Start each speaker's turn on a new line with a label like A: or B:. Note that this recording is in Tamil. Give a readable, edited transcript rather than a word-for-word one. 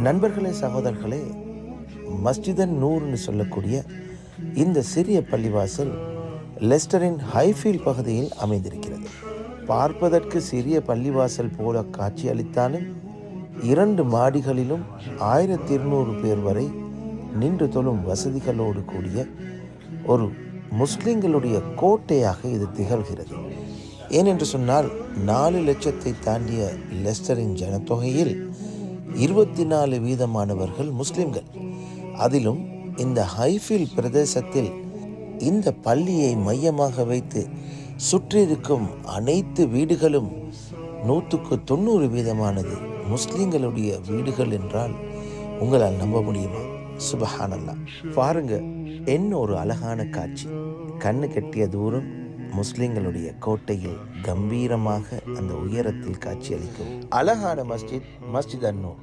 A: நண்பர்களே, சகோதரர்களே, மஸ்ஜிதன் நூர்னு சொல்லக்கூடிய இந்த சிறிய பள்ளிவாசல் லெஸ்டரின் ஹைஃபீல்ட் பகுதியில் அமைந்திருக்கிறது. பார்ப்பதற்கு சிறிய பள்ளிவாசல் போல காட்சியளித்தாலும் 2 மாடிகளிலும் 1200 பேர் வரை நின்று தொழும் வசதிகளோடு கூடிய ஒரு முஸ்லிம்களுடைய கோட்டையாக இது திகழ்கிறது. ஏனென்று சொன்னால் 4 லட்சத்தை தாண்டிய லெஸ்டரின் ஜனத்தொகையில் 24% முஸ்லிம்கள். அதிலும் இந்த ஹைஃபீல்ட் பிரதேசத்தில் இந்த பள்ளியை மையமாக வைத்து சுற்றியிருக்கும் அனைத்து வீடுகளும் 190% முஸ்லிம்களுடைய வீடுகள் என்றால் உங்களால் நம்ப முடியுமா? சுபஹானல்லாஹ். பாருங்க, என்ன ஒரு அழகான காட்சி. கண்ணு கெட்டிய தூரம் முஸ்லிம்களுடைய கோட்டையில் கம்பீரமாக அந்த உயரத்தில் காட்சியளிக்கும் அழகான மஸ்ஜித் அன் நூர்.